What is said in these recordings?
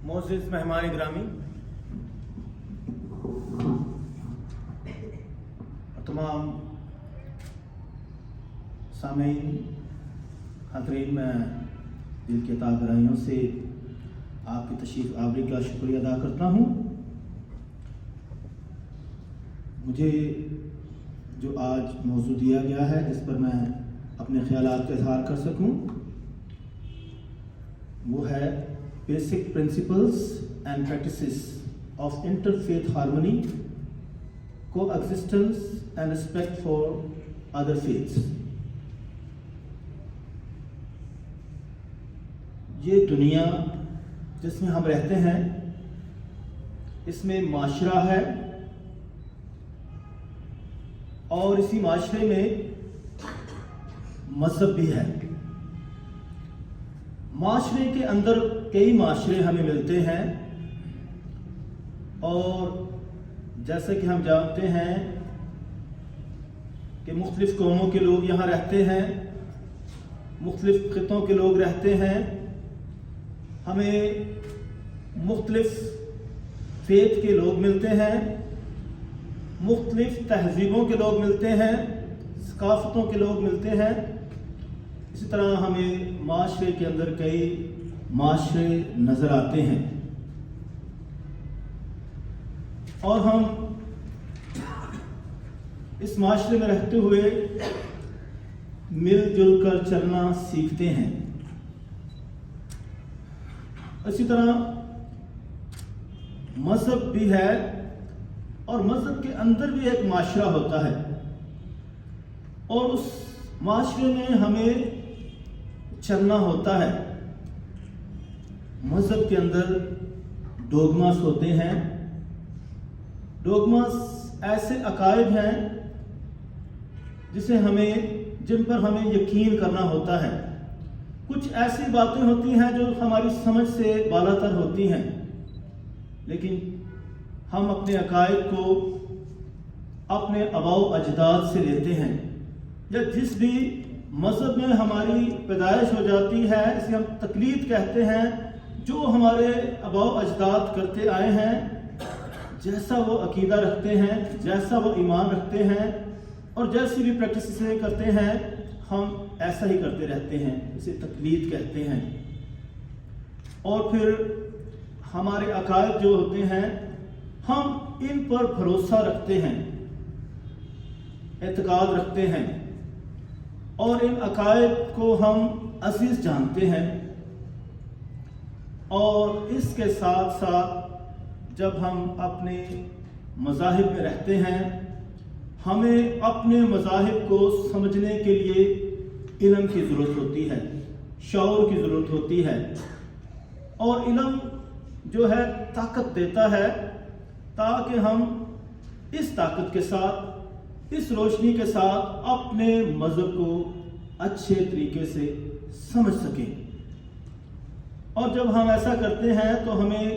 معزز مہمان گرامی، تمام سامعین حاضرین، میں دل کی عطا گرائیوں سے آپ کی تشریف آوری کا شکریہ ادا کرتا ہوں۔ مجھے جو آج موضوع دیا گیا ہے جس پر میں اپنے خیالات کا اظہار کر سکوں، وہ ہے basic principles and practices of interfaith harmony, coexistence and respect for other faiths. یہ دنیا جس میں ہم رہتے ہیں، اس میں معاشرہ ہے اور اسی معاشرے میں مذہب بھی ہے۔ معاشرے کے اندر کئی معاشرے ہمیں ملتے ہیں، اور جیسا کہ ہم جانتے ہیں کہ مختلف قوموں کے لوگ یہاں رہتے ہیں، مختلف خطوں کے لوگ رہتے ہیں، ہمیں مختلف فیتھ کے لوگ ملتے ہیں، مختلف تہذیبوں کے لوگ ملتے ہیں، ثقافتوں کے لوگ ملتے ہیں۔ اسی طرح ہمیں معاشرے کے اندر کئی معاشرے نظر آتے ہیں، اور ہم اس معاشرے میں رہتے ہوئے مل جل کر چلنا سیکھتے ہیں۔ اسی طرح مذہب بھی ہے، اور مذہب کے اندر بھی ایک معاشرہ ہوتا ہے، اور اس معاشرے میں ہمیں چلنا ہوتا ہے۔ مذہب کے اندر ڈوگماس ہوتے ہیں۔ ڈوگماس ایسے عقائد ہیں جن پر ہمیں یقین کرنا ہوتا ہے۔ کچھ ایسی باتیں ہوتی ہیں جو ہماری سمجھ سے بالاتر ہوتی ہیں، لیکن ہم اپنے عقائد کو اپنے آباء و اجداد سے لیتے ہیں، یا جس بھی مذہب میں ہماری پیدائش ہو جاتی ہے، اسے ہم تقلید کہتے ہیں۔ جو ہمارے آباء و اجداد کرتے آئے ہیں، جیسا وہ عقیدہ رکھتے ہیں، جیسا وہ ایمان رکھتے ہیں، اور جیسی بھی پریکٹسز کرتے ہیں، ہم ایسا ہی کرتے رہتے ہیں، اسے تقلید کہتے ہیں۔ اور پھر ہمارے عقائد جو ہوتے ہیں، ہم ان پر بھروسہ رکھتے ہیں، اعتقاد رکھتے ہیں، اور ان عقائد کو ہم عزیز جانتے ہیں۔ اور اس کے ساتھ ساتھ جب ہم اپنے مذاہب میں رہتے ہیں، ہمیں اپنے مذاہب کو سمجھنے کے لیے علم کی ضرورت ہوتی ہے، شعور کی ضرورت ہوتی ہے، اور علم جو ہے طاقت دیتا ہے، تاکہ ہم اس طاقت کے ساتھ، اس روشنی کے ساتھ اپنے مذہب کو اچھے طریقے سے سمجھ سکیں۔ اور جب ہم ایسا کرتے ہیں تو ہمیں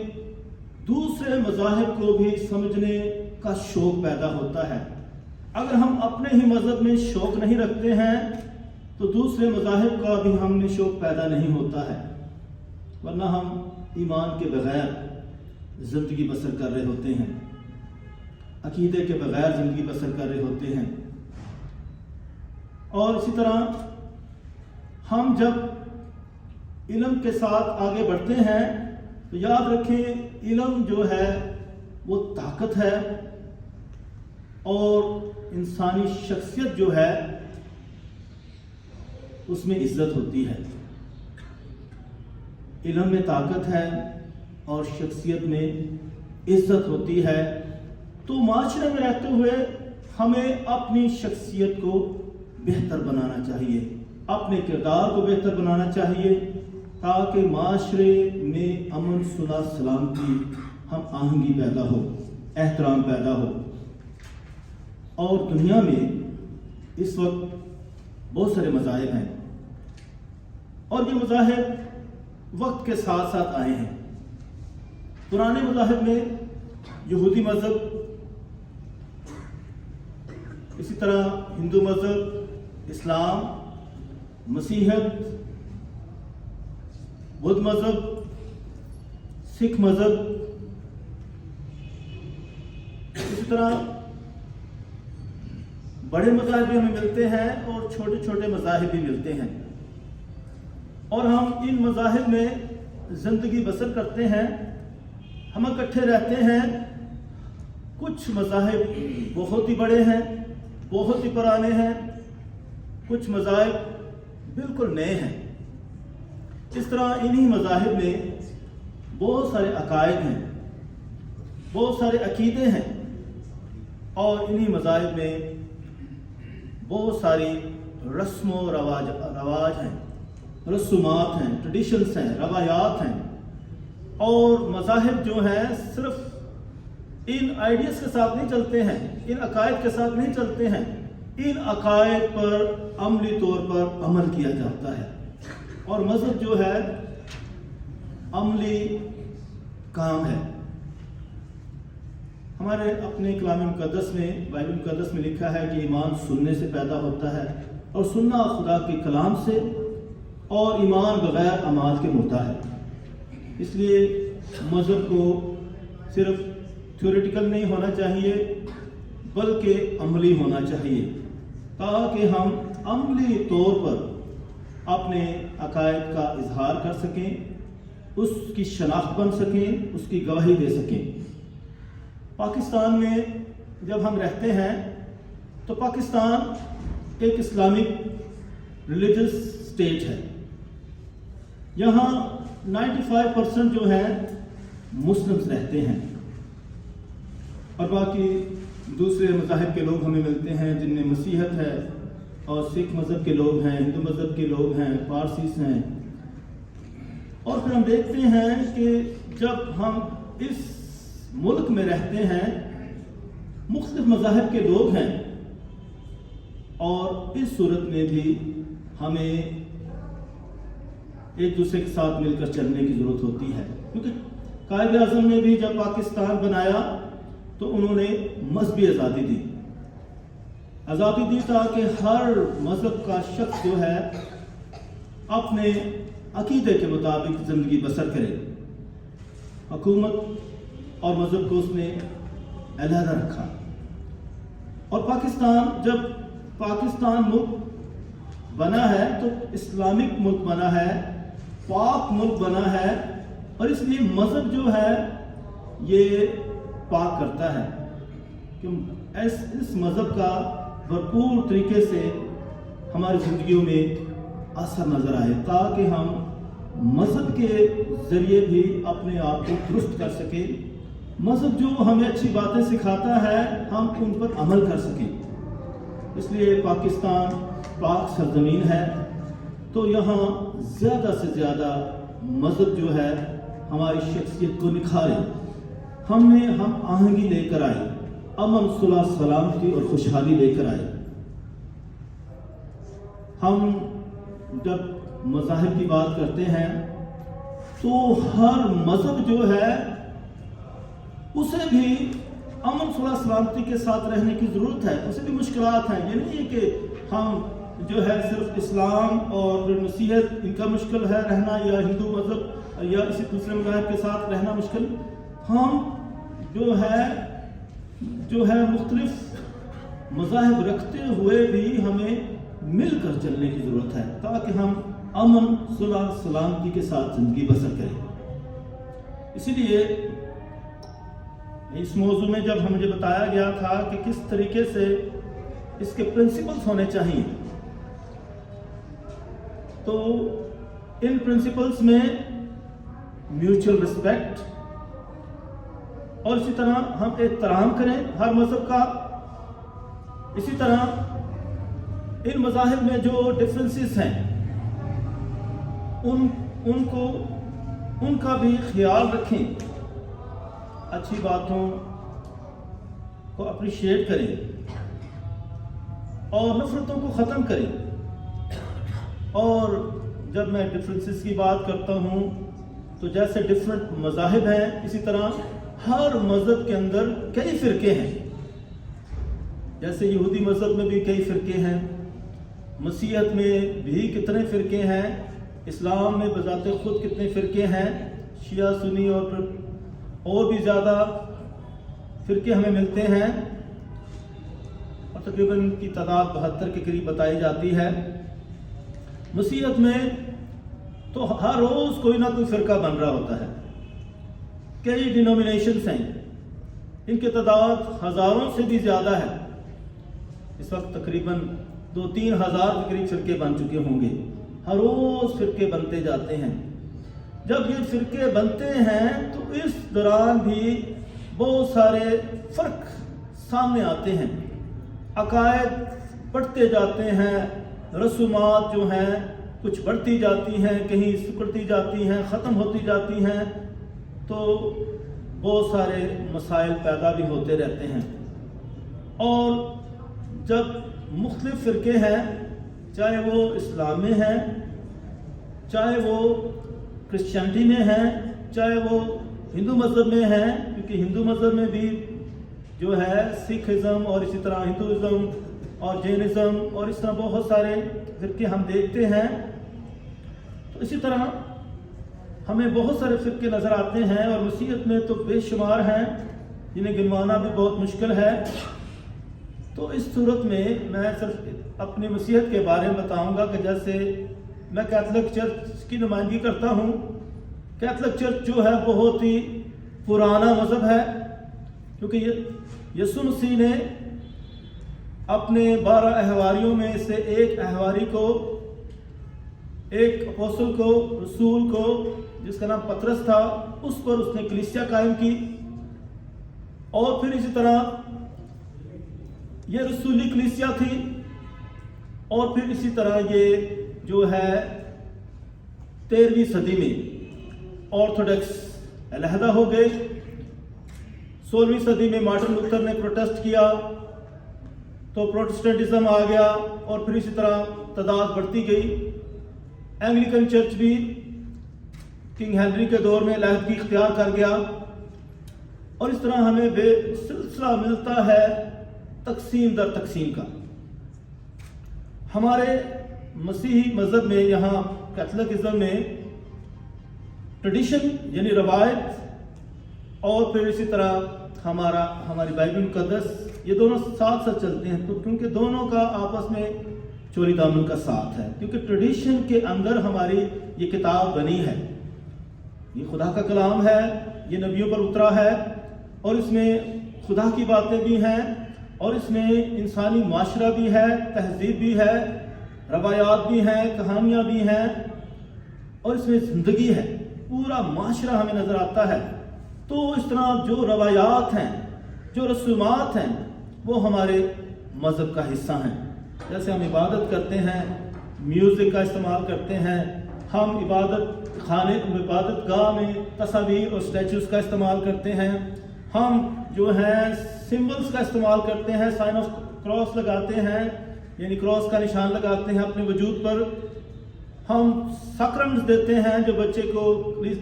دوسرے مذاہب کو بھی سمجھنے کا شوق پیدا ہوتا ہے۔ اگر ہم اپنے ہی مذہب میں شوق نہیں رکھتے ہیں تو دوسرے مذاہب کا بھی ہم میں شوق پیدا نہیں ہوتا ہے، ورنہ ہم ایمان کے بغیر زندگی بسر کر رہے ہوتے ہیں، عقیدے کے بغیر زندگی بسر کر رہے ہوتے ہیں۔ اور اسی طرح ہم جب علم کے ساتھ آگے بڑھتے ہیں تو یاد رکھیں، علم جو ہے وہ طاقت ہے، اور انسانی شخصیت جو ہے اس میں عزت ہوتی ہے۔ علم میں طاقت ہے اور شخصیت میں عزت ہوتی ہے۔ تو معاشرے میں رہتے ہوئے ہمیں اپنی شخصیت کو بہتر بنانا چاہیے، اپنے کردار کو بہتر بنانا چاہیے، تاکہ معاشرے میں امن، صلح، سلامتی، ہم آہنگی پیدا ہو، احترام پیدا ہو۔ اور دنیا میں اس وقت بہت سارے مذاہب ہیں، اور یہ مذاہب وقت کے ساتھ ساتھ آئے ہیں۔ پرانے مذاہب میں یہودی مذہب، اسی طرح ہندو مذہب، اسلام، مسیحیت، بدھ مذہب، سکھ مذہب، اسی طرح بڑے مذاہب بھی ہمیں ملتے ہیں اور چھوٹے چھوٹے مذاہب بھی ملتے ہیں، اور ہم ان مذاہب میں زندگی بسر کرتے ہیں، ہم اکٹھے رہتے ہیں۔ کچھ مذاہب بہت ہی بڑے ہیں، بہت ہی پرانے ہیں، کچھ مذاہب بالکل نئے ہیں۔ اس طرح انہی مذاہب میں بہت سارے عقائد ہیں، بہت سارے عقیدے ہیں، اور انہی مذاہب میں بہت ساری رسم و رواج ہیں، رسومات ہیں، ٹریڈیشنز ہیں، روایات ہیں۔ اور مذاہب جو ہیں صرف ان آئیڈیاز کے ساتھ نہیں چلتے ہیں، ان عقائد کے ساتھ نہیں چلتے ہیں، ان عقائد پر عملی طور پر عمل کیا جاتا ہے۔ اور مذہب جو ہے عملی کام ہے۔ ہمارے اپنے کلام مقدس میں، بائبل مقدس میں لکھا ہے کہ ایمان سننے سے پیدا ہوتا ہے، اور سننا خدا کے کلام سے، اور ایمان بغیر اعمال کے مرتا ہے۔ اس لیے مذہب کو صرف تھیوریٹیکل نہیں ہونا چاہیے بلکہ عملی ہونا چاہیے، تاکہ ہم عملی طور پر اپنے عقائد کا اظہار کر سکیں، اس کی شناخت بن سکیں، اس کی گواہی دے سکیں۔ پاکستان میں جب ہم رہتے ہیں تو پاکستان ایک اسلامک ریلیجس اسٹیٹ ہے۔ یہاں 95% جو ہیں مسلمز رہتے ہیں، اور باقی دوسرے مذاہب کے لوگ ہمیں ملتے ہیں جن میں مسیحیت ہے، اور سکھ مذہب کے لوگ ہیں، ہندو مذہب کے لوگ ہیں، پارسیز ہیں۔ اور پھر ہم دیکھتے ہیں کہ جب ہم اس ملک میں رہتے ہیں، مختلف مذاہب کے لوگ ہیں، اور اس صورت میں بھی ہمیں ایک دوسرے کے ساتھ مل کر چلنے کی ضرورت ہوتی ہے، کیونکہ قائد اعظم نے بھی جب پاکستان بنایا تو انہوں نے مذہبی آزادی دی تاکہ ہر مذہب کا شخص جو ہے اپنے عقیدے کے مطابق زندگی بسر کرے۔ حکومت اور مذہب کو اس نے علیحدہ رکھا، اور جب پاکستان ملک بنا ہے تو اسلامک ملک بنا ہے، پاک ملک بنا ہے، اور اس لیے مذہب جو ہے یہ پاک کرتا ہے کہ اس مذہب کا بھرپور طریقے سے ہماری زندگیوں میں اثر نظر آئے، تاکہ ہم مذہب کے ذریعے بھی اپنے آپ کو درست کر سکیں۔ مذہب جو ہمیں اچھی باتیں سکھاتا ہے ہم ان پر عمل کر سکیں۔ اس لیے پاکستان پاک سرزمین ہے، تو یہاں زیادہ سے زیادہ مذہب جو ہے ہماری شخصیت کو نکھارے، ہم آہنگی لے کر آئے، امن، صلح، سلامتی اور خوشحالی لے کر آئے۔ ہم جب مذاہب کی بات کرتے ہیں تو ہر مذہب جو ہے اسے بھی امن، صلح، سلامتی کے ساتھ رہنے کی ضرورت ہے، اسے بھی مشکلات ہیں۔ یہ نہیں ہے کہ ہم جو ہے صرف اسلام اور مسیحیت ان کا مشکل ہے رہنا، یا ہندو مذہب یا اسی دوسرے مذاہب کے ساتھ رہنا مشکل۔ ہم جو ہے مختلف مذاہب رکھتے ہوئے بھی ہمیں مل کر چلنے کی ضرورت ہے، تاکہ ہم امن، صلح، سلامتی کے ساتھ زندگی بسر کریں۔ اسی لیے اس موضوع میں جب مجھے بتایا گیا تھا کہ کس طریقے سے اس کے پرنسپلز ہونے چاہیے، تو ان پرنسپلز میں میوچل رسپیکٹ، اور اسی طرح ہم احترام کریں ہر مذہب کا۔ اسی طرح ان مذاہب میں جو ڈفرینسز ہیں ان کا بھی خیال رکھیں، اچھی باتوں کو اپریشیٹ کریں اور نفرتوں کو ختم کریں۔ اور جب میں ڈفرینسز کی بات کرتا ہوں تو جیسے ڈفرینٹ مذاہب ہیں، اسی طرح ہر مذہب کے اندر کئی فرقے ہیں۔ جیسے یہودی مذہب میں بھی کئی فرقے ہیں، مسیحیت میں بھی کتنے فرقے ہیں، اسلام میں بذات خود کتنے فرقے ہیں، شیعہ سنی اور بھی زیادہ فرقے ہمیں ملتے ہیں، اور تقریباً ان کی تعداد 72 کے قریب بتائی جاتی ہے۔ مسیحیت میں تو ہر روز کوئی نہ کوئی فرقہ بن رہا ہوتا ہے، کئی ڈینومینیشنز ہیں، ان کی تعداد ہزاروں سے بھی زیادہ ہے۔ اس وقت تقریباً 2-3 ہزار کے قریب فرقے بن چکے ہوں گے، ہر روز فرقے بنتے جاتے ہیں۔ جب یہ فرقے بنتے ہیں تو اس دوران بھی بہت سارے فرق سامنے آتے ہیں، عقائد بڑھتے جاتے ہیں، رسومات جو ہیں کچھ بڑھتی جاتی ہیں، کہیں سکڑتی جاتی ہیں، ختم ہوتی جاتی ہیں، تو بہت سارے مسائل پیدا بھی ہوتے رہتے ہیں۔ اور جب مختلف فرقے ہیں، چاہے وہ اسلام میں ہیں، چاہے وہ کرسچینٹی میں ہیں، چاہے وہ ہندو مذہب میں ہیں، کیونکہ ہندو مذہب میں بھی جو ہے سکھ ازم اور اسی طرح ہندوازم اور جینزم اور اس طرح بہت سارے فرقے ہم دیکھتے ہیں، تو اسی طرح ہمیں بہت سارے فرقے نظر آتے ہیں، اور مسیحیت میں تو بے شمار ہیں جنہیں گنوانا بھی بہت مشکل ہے۔ تو اس صورت میں میں صرف اپنی مسیحیت کے بارے میں بتاؤں گا کہ جیسے میں کیتھولک چرچ کی نمائندگی کرتا ہوں۔ کیتھولک چرچ جو ہے بہت ہی پرانا مذہب ہے، کیونکہ یسوع مسیح نے اپنے 12 احواریوں میں سے ایک احواری کو، ایک اپوسل کو، رسول کو، جس کا نام پطرس تھا، اس پر اس نے کلیسیا قائم کی، اور پھر اسی طرح یہ رسولی کلیسیا تھی، اور پھر اسی طرح یہ جو ہے 13ویں صدی میں آرتھوڈکس علیحدہ ہو گئے۔ 16ویں صدی میں مارٹن لوتھر نے پروٹیسٹ کیا تو پروٹسٹنٹزم آ گیا، اور پھر اسی طرح تعداد بڑھتی گئی۔ اینگلیکن چرچ بھی کنگ ہنری کے دور میں علیحدگی اختیار کر گیا، اور اس طرح ہمیں بے سلسلہ ملتا ہے تقسیم در تقسیم کا۔ ہمارے مسیحی مذہب میں، یہاں کیتھولکزم میں، ٹریڈیشن یعنی روایت اور پھر اسی طرح ہماری بائبل مقدس، یہ دونوں ساتھ ساتھ چلتے ہیں، تو کیونکہ دونوں کا آپس میں چوری دامن کا ساتھ ہے، کیونکہ ٹریڈیشن کے اندر ہماری یہ کتاب بنی ہے، یہ خدا کا کلام ہے، یہ نبیوں پر اترا ہے، اور اس میں خدا کی باتیں بھی ہیں، اور اس میں انسانی معاشرہ بھی ہے، تہذیب بھی ہے، روایات بھی ہیں، کہانیاں بھی ہیں، اور اس میں زندگی ہے، پورا معاشرہ ہمیں نظر آتا ہے۔ تو اس طرح جو روایات ہیں، جو رسومات ہیں، وہ ہمارے مذہب کا حصہ ہیں۔ جیسے ہم عبادت کرتے ہیں، میوزک کا استعمال کرتے ہیں، ہم عبادت گاہ میں تصاویر اور اسٹیچوز کا استعمال کرتے ہیں، ہم جو ہیں سمبلز کا استعمال کرتے ہیں، سائن آف کراس لگاتے ہیں، یعنی کراس کا نشان لگاتے ہیں اپنے وجود پر، ہم سیکرمنٹس دیتے ہیں، جو بچے کو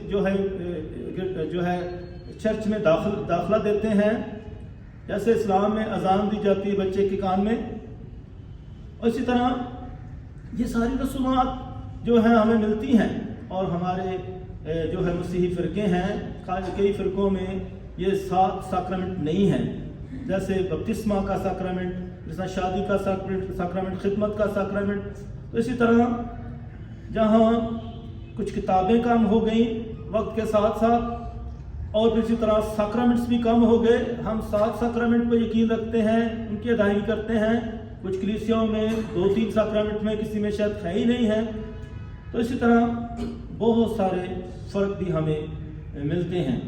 جو ہے چرچ میں داخلہ دیتے ہیں، جیسے اسلام میں اذان دی جاتی ہے بچے کے کان میں، اور اسی طرح یہ ساری رسومات جو ہیں ہمیں ملتی ہیں۔ اور ہمارے جو ہے مسیحی فرقے ہیں، کئی فرقوں میں یہ 7 سیکرمنٹ نہیں ہیں، جیسے بپتسمہ کا سیکرمنٹ، جیسا شادی کا سیکرمنٹ، خدمت کا سیکرمنٹ۔ تو اسی طرح جہاں کچھ کتابیں کم ہو گئیں وقت کے ساتھ ساتھ، اور پھر اسی طرح سیکرمنٹس بھی کم ہو گئے، ہم 7 سیکرمنٹ پہ یقین رکھتے ہیں، ان کی ادائیگی کرتے ہیں، کچھ کلیسیوں میں 2-3 سیکرمنٹ میں، کسی میں شاید ہے ہی نہیں ہے۔ تو اسی طرح بہت سارے فرق بھی ہمیں ملتے ہیں۔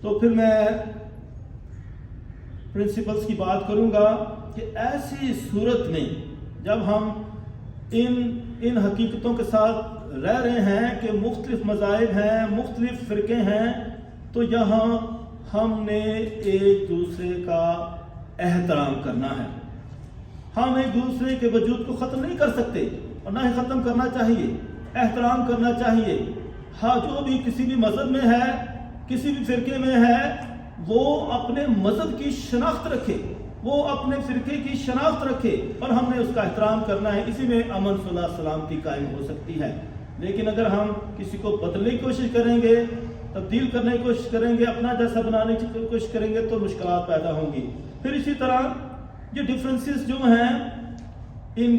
تو پھر میں پرنسپلز کی بات کروں گا کہ ایسی صورت میں جب ہم ان حقیقتوں کے ساتھ رہ رہے ہیں کہ مختلف مذاہب ہیں، مختلف فرقے ہیں، تو یہاں ہم نے ایک دوسرے کا احترام کرنا ہے۔ ہم ایک دوسرے کے وجود کو ختم نہیں کر سکتے، اور نہ ہی ختم کرنا چاہیے، احترام کرنا چاہیے۔ ہاں، جو بھی کسی بھی مذہب میں ہے، کسی بھی فرقے میں ہے، وہ اپنے مذہب کی شناخت رکھے، وہ اپنے فرقے کی شناخت رکھے، اور ہم نے اس کا احترام کرنا ہے۔ اسی میں امن، صلح، سلامتی قائم ہو سکتی ہے۔ لیکن اگر ہم کسی کو بدلنے کی کوشش کریں گے، تبدیل کرنے کی کوشش کریں گے، اپنا جیسا بنانے کی کوشش کریں گے تو مشکلات پیدا ہوں گی۔ پھر اسی طرح یہ ڈفرینسز جو ہیں ان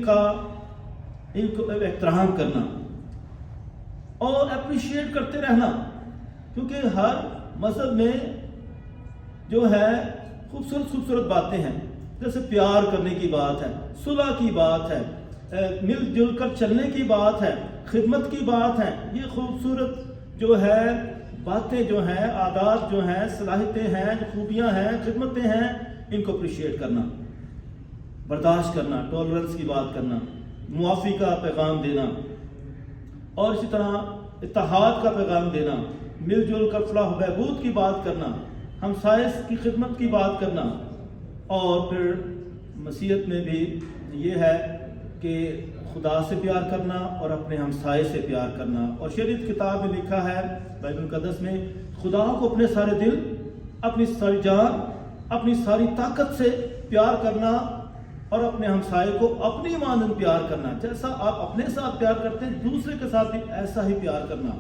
کو احترام کرنا اور اپریشیٹ کرتے رہنا، کیونکہ ہر مذہب میں جو ہے خوبصورت باتیں ہیں، جیسے پیار کرنے کی بات ہے، صلح کی بات ہے، مل جل کر چلنے کی بات ہے، خدمت کی بات ہے۔ یہ خوبصورت جو ہے باتیں جو ہیں، عادات جو ہیں، صلاحیتیں ہیں، خوبیاں ہیں، خدمتیں ہیں، ان کو اپریشیٹ کرنا، برداشت کرنا، ٹالرنس کی بات کرنا، معافی کا پیغام دینا، اور اسی طرح اتحاد کا پیغام دینا، مل جل کر فلاح و بہبود کی بات کرنا، ہمسائے کی خدمت کی بات کرنا۔ اور پھر مسیحیت میں بھی یہ ہے کہ خدا سے پیار کرنا اور اپنے ہمسائے سے پیار کرنا، اور شریعت کتاب میں لکھا ہے، بائبل مقدس میں، خدا کو اپنے سارے دل، اپنی ساری جان، اپنی ساری طاقت سے پیار کرنا، اور اپنے ہمسائے کو اپنی مانند پیار کرنا۔ جیسا آپ اپنے ساتھ پیار کرتے ہیں، دوسرے کے ساتھ بھی ایسا ہی پیار کرنا،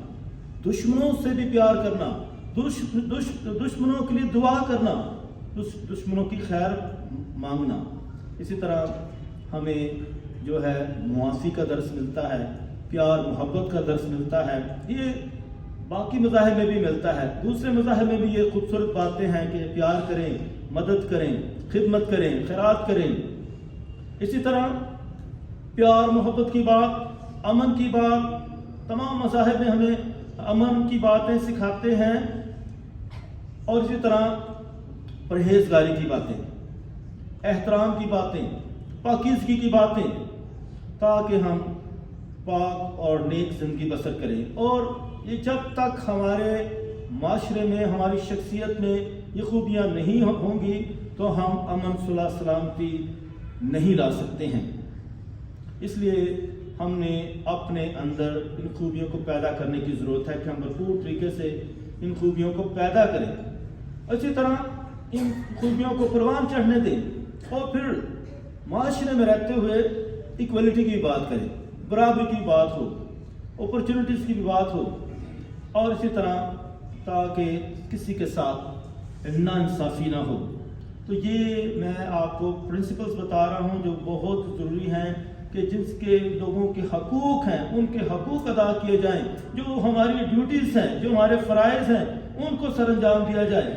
دشمنوں سے بھی پیار کرنا، دشمنوں کے لیے دعا کرنا، دشمنوں کی خیر مانگنا۔ اسی طرح ہمیں جو ہے معافی کا درس ملتا ہے، پیار محبت کا درس ملتا ہے۔ یہ باقی مذاہب میں بھی ملتا ہے، دوسرے مذاہب میں بھی یہ خوبصورت باتیں ہیں کہ پیار کریں، مدد کریں، خدمت کریں، خیرات کریں۔ اسی طرح پیار محبت کی بات، امن کی بات، تمام مذاہب میں ہمیں امن کی باتیں سکھاتے ہیں، اور اسی طرح پرہیزگاری کی باتیں، احترام کی باتیں، پاکیزگی کی باتیں، تاکہ ہم پاک اور نیک زندگی بسر کریں۔ اور یہ جب تک ہمارے معاشرے میں، ہماری شخصیت میں یہ خوبیاں نہیں ہوں گی تو ہم امن، صلح، سلامتی نہیں لا سکتے ہیں۔ اس لیے ہم نے اپنے اندر ان خوبیوں کو پیدا کرنے کی ضرورت ہے کہ ہم بھرپور طریقے سے ان خوبیوں کو پیدا کریں، اسی طرح ان خوبیوں کو پروان چڑھنے دیں، اور پھر معاشرے میں رہتے ہوئے ایکویلٹی کی بات کریں، برابری کی بات ہو، اپرچونٹیز کی بھی بات ہو، اور اسی طرح تاکہ کسی کے ساتھ ناانصافی نہ ہو۔ تو یہ میں آپ کو پرنسپلز بتا رہا ہوں جو بہت ضروری ہیں کہ جس کے لوگوں کے حقوق ہیں ان کے حقوق ادا کیے جائیں، جو ہماری ڈیوٹیز ہیں، جو ہمارے فرائض ہیں، ان کو سر انجام دیا جائے۔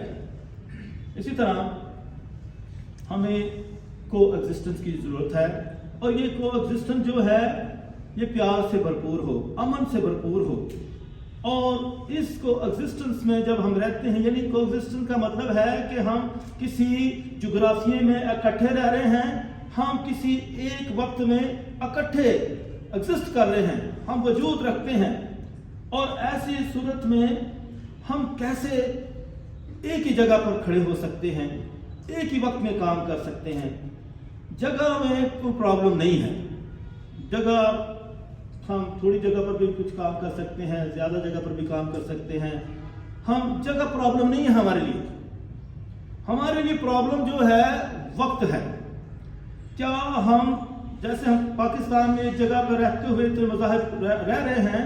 اسی طرح ہمیں کو ایگزسٹنس کی ضرورت ہے، اور یہ کو ایگزسٹنس جو ہے یہ پیار سے بھرپور ہو، امن سے بھرپور ہو۔ اور اس کو ایگزسٹنس میں جب ہم رہتے ہیں، یعنی کو ایگزسٹنس کا مطلب ہے کہ ہم کسی جغرافیے میں اکٹھے رہ رہے ہیں، ہم کسی ایک وقت میں اکٹھے ایگزسٹ کر رہے ہیں، ہم وجود رکھتے ہیں، اور ایسی صورت میں ہم کیسے ایک ہی جگہ پر کھڑے ہو سکتے ہیں، ایک ہی وقت میں کام کر سکتے ہیں۔ جگہ میں کوئی پرابلم نہیں ہے، جگہ ہم تھوڑی جگہ پر بھی کچھ کام کر سکتے ہیں، زیادہ جگہ پر بھی کام کر سکتے ہیں، ہم جگہ پرابلم نہیں ہے ہمارے لیے۔ ہمارے لیے پرابلم جو ہے وقت ہے۔ کیا ہم جیسے ہم پاکستان میں ایک جگہ پر رہتے ہوئے تو مذاہب رہ رہے ہیں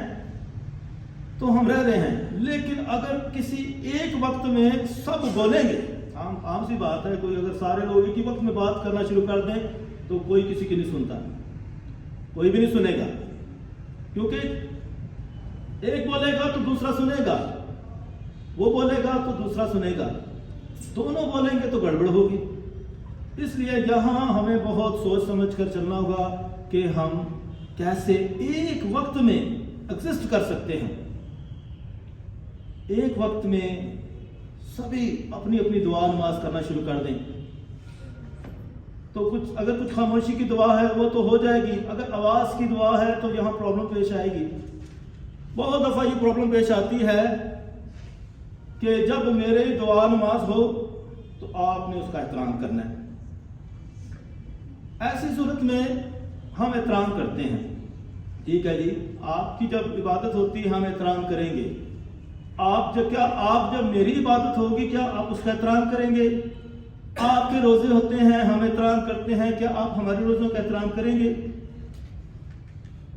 تو ہم رہ رہے ہیں، لیکن اگر کسی ایک وقت میں سب بولیں گے، عام سی بات ہے، کوئی اگر سارے لوگ ایک ہی وقت میں بات کرنا شروع کر دیں تو کوئی کسی کی نہیں سنتا، کوئی بھی نہیں سنے گا، کیونکہ ایک بولے گا تو دوسرا سنے گا، وہ بولے گا تو دوسرا سنے گا، دونوں بولیں گے تو گڑبڑ ہوگی۔ اس لیے یہاں ہمیں بہت سوچ سمجھ کر چلنا ہوگا کہ ہم کیسے ایک وقت میں ایگزسٹ کر سکتے ہیں۔ ایک وقت میں سبھی اپنی اپنی دعا نماز کرنا شروع کر دیں تو اگر کچھ خاموشی کی دعا ہے وہ تو ہو جائے گی، اگر آواز کی دعا ہے تو یہاں پرابلم پیش آئے گی۔ بہت دفعہ یہ پرابلم پیش آتی ہے کہ جب میرے دعا نماز ہو تو آپ نے اس کا احترام کرنا ہے۔ ایسی صورت میں ہم احترام کرتے ہیں، ٹھیک ہے جی، آپ کی جب عبادت ہوتی ہے ہم احترام کریں گے۔ آپ جب میری عبادت ہوگی کیا آپ اس کا احترام کریں گے؟ آپ کے روزے ہوتے ہیں ہم احترام کرتے ہیں، کیا آپ ہمارے روزوں کا احترام کریں گے؟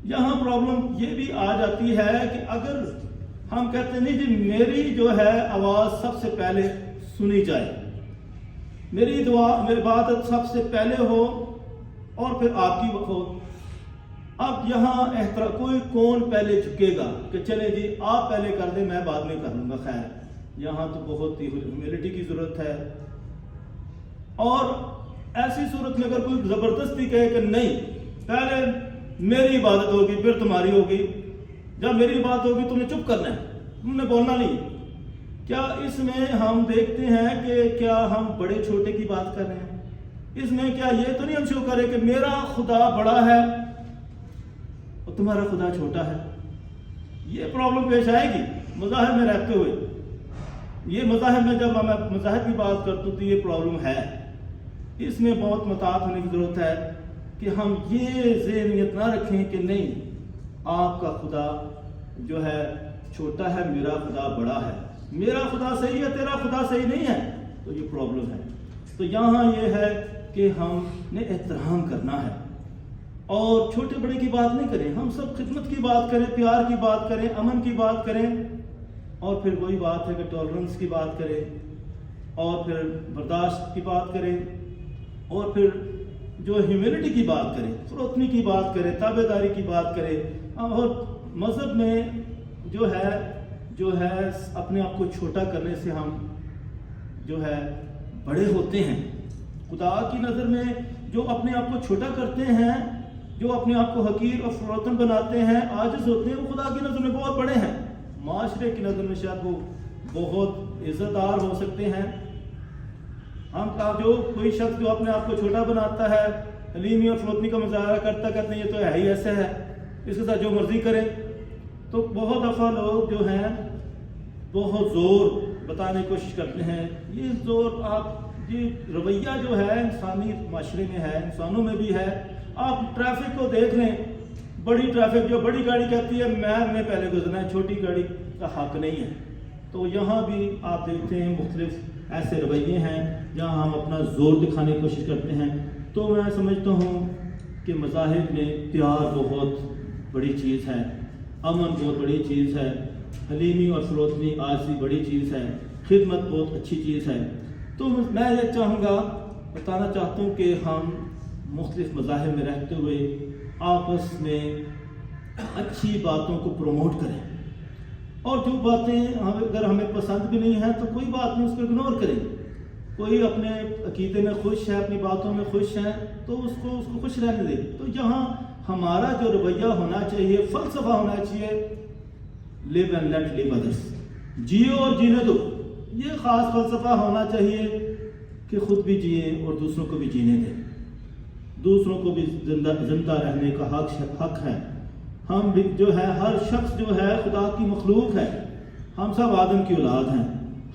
یہاں پرابلم یہ بھی آ جاتی ہے کہ اگر ہم کہتے ہیں نہیں جی میری جو ہے آواز سب سے پہلے سنی جائے، میری دعا میری عبادت سب سے پہلے ہو اور پھر آپ کی ہو، اب یہاں کوئی کون پہلے جھکے گا کہ چلے جی آپ پہلے کر دیں میں بعد میں کر لوں گا؟ خیر یہاں تو بہت ہی ہیوملٹی کی ضرورت ہے. اور ایسی صورت میں اگر کوئی زبردستی کہے کہ نہیں پہلے میری عبادت ہوگی پھر تمہاری ہوگی، جب میری عبادت ہوگی تم نے چپ کرنا ہے، تم نے بولنا نہیں، کیا اس میں ہم دیکھتے ہیں کہ کیا ہم بڑے چھوٹے کی بات کر رہے ہیں؟ اس میں کیا یہ تو نہیں ہم شو کریں کہ میرا خدا بڑا ہے اور تمہارا خدا چھوٹا ہے؟ یہ پرابلم پیش آئے گی مذاہب میں رہتے ہوئے. یہ مذاہب میں جب میں مذاہب کی بات کرتا ہوں تو یہ پرابلم ہے. اس میں بہت محتاط ہونے کی ضرورت ہے کہ ہم یہ ذہنیت نہ رکھیں کہ نہیں آپ کا خدا جو ہے چھوٹا ہے، میرا خدا بڑا ہے، میرا خدا صحیح ہے تیرا خدا صحیح نہیں ہے، تو یہ پرابلم ہے. تو یہاں یہ ہے کہ ہم نے احترام کرنا ہے اور چھوٹے بڑے کی بات نہیں کریں، ہم سب خدمت کی بات کریں، پیار کی بات کریں، امن کی بات کریں، اور پھر وہی بات ہے کہ ٹالرنس کی بات کریں، اور پھر برداشت کی بات کریں، اور پھر جو ہیوملٹی کی بات کریں، فروتنی کی بات کریں، تابع داری کی بات کریں. اور مذہب میں جو ہے اپنے آپ کو چھوٹا کرنے سے ہم جو ہے بڑے ہوتے ہیں. خدا کی نظر میں جو اپنے آپ کو چھوٹا کرتے ہیں، جو اپنے آپ کو حقیر اور فروتن بناتے ہیں، عاجز ہوتے ہیں، وہ خدا کی نظر میں بہت بڑے ہیں. معاشرے کی نظر میں شاید وہ بہت عزت دار ہو سکتے ہیں. ہم جو کوئی شخص جو اپنے آپ کو چھوٹا بناتا ہے، حلیمی اور فروتنی کا مظاہرہ کرتا کہتے ہیں یہ تو ہے ہی ایسے ہے، اس کے ساتھ جو مرضی کرے، تو بہت دفعہ لوگ جو ہیں بہت زور بتانے کی کوشش کرتے ہیں. یہ زور یہ رویہ جو ہے انسانی معاشرے میں ہے، انسانوں میں بھی ہے. آپ ٹریفک کو دیکھ لیں، بڑی ٹریفک جو بڑی گاڑی کہتی ہے میں نے پہلے گزرنا ہے، چھوٹی گاڑی کا حق نہیں ہے. تو یہاں بھی آپ دیکھتے ہیں مختلف ایسے رویے ہیں جہاں ہم اپنا زور دکھانے کی کوشش کرتے ہیں. تو میں سمجھتا ہوں کہ مذاہب میں پیار بہت بڑی چیز ہے، امن بہت بڑی چیز ہے، حلیمی اور فروتنی عاجزی بڑی چیز ہے، خدمت بہت اچھی چیز ہے. تو میں یہ بتانا چاہتا ہوں کہ ہم مختلف مذاہب میں رہتے ہوئے آپس میں اچھی باتوں کو پروموٹ کریں، اور جو باتیں اگر ہمیں پسند بھی نہیں ہیں تو کوئی بات نہیں، اس کو اگنور کریں. کوئی اپنے عقیدے میں خوش ہے، اپنی باتوں میں خوش ہے، تو اس کو خوش رہنے دیں. تو یہاں ہمارا جو رویہ ہونا چاہیے، فلسفہ ہونا چاہیے، live and let live others، Jio اور جینے دو. یہ خاص فلسفہ ہونا چاہیے کہ خود بھی جئیں اور دوسروں کو بھی جینے دیں، دوسروں کو بھی زندہ رہنے کا حق ہے. ہم بھی جو ہے ہر شخص جو ہے خدا کی مخلوق ہے، ہم سب آدم کی اولاد ہیں.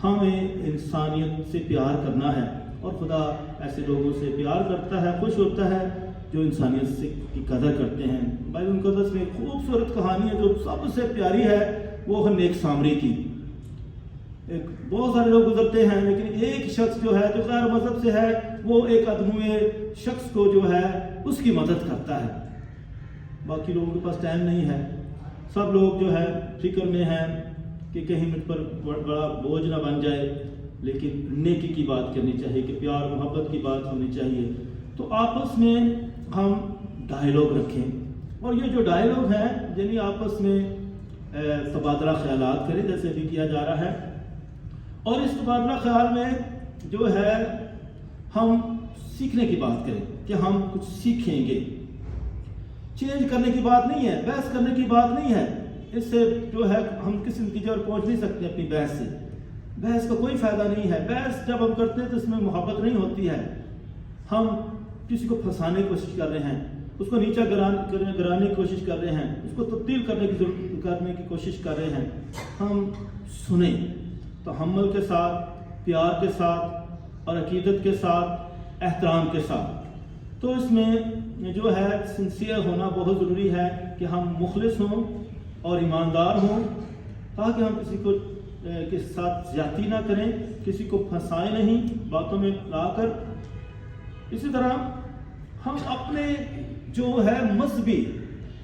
ہمیں انسانیت سے پیار کرنا ہے، اور خدا ایسے لوگوں سے پیار کرتا ہے، خوش ہوتا ہے جو انسانیت کی قدر کرتے ہیں. بائبل مقدس میں خوبصورت کہانی ہے جو سب سے پیاری ہے، وہ ہے نیک سامری کی. بہت سارے لوگ گزرتے ہیں لیکن ایک شخص جو ہے جو غیر مذہب سے ہے، وہ ایک ادموے شخص کو جو ہے اس کی مدد کرتا ہے. باقی لوگوں کے پاس ٹائم نہیں ہے، سب لوگ جو ہے فکر میں ہیں کہ کہیں مجھ پر بڑا بوجھ نہ بن جائے. لیکن نیکی کی بات کرنی چاہیے کہ پیار محبت کی بات ہونی چاہیے. تو آپس میں ہم ڈائیلاگ رکھیں، اور یہ جو ڈائیلاگ ہیں یعنی آپس میں تبادلہ خیالات کریں جیسے بھی کیا جا رہا ہے. اور اس تبادلہ خیال میں جو ہے ہم سیکھنے کی بات کریں کہ ہم کچھ سیکھیں گے. چینج کرنے کی بات نہیں ہے، بحث کرنے کی بات نہیں ہے. اس سے جو ہے ہم کسی نتیجے پر پہنچ نہیں سکتے اپنی بحث سے. بحث کا کوئی فائدہ نہیں ہے. بحث جب ہم کرتے ہیں تو اس میں محبت نہیں ہوتی ہے. ہم کسی کو پھنسانے کی کوشش کر رہے ہیں، اس کو نیچا گرانے کی کوشش کر رہے ہیں، اس کو تبدیل کرنے کی کوشش کر رہے ہیں. ہم سنیں تحمل کے ساتھ، پیار کے ساتھ، اور عقیدت کے ساتھ، احترام کے ساتھ. تو اس میں جو ہے سنسیئر ہونا بہت ضروری ہے کہ ہم مخلص ہوں اور ایماندار ہوں، تاکہ ہم کسی کو کے ساتھ زیادتی نہ کریں، کسی کو پھنسائیں نہیں باتوں میں لا کر. اسی طرح ہم اپنے جو ہے مذہبی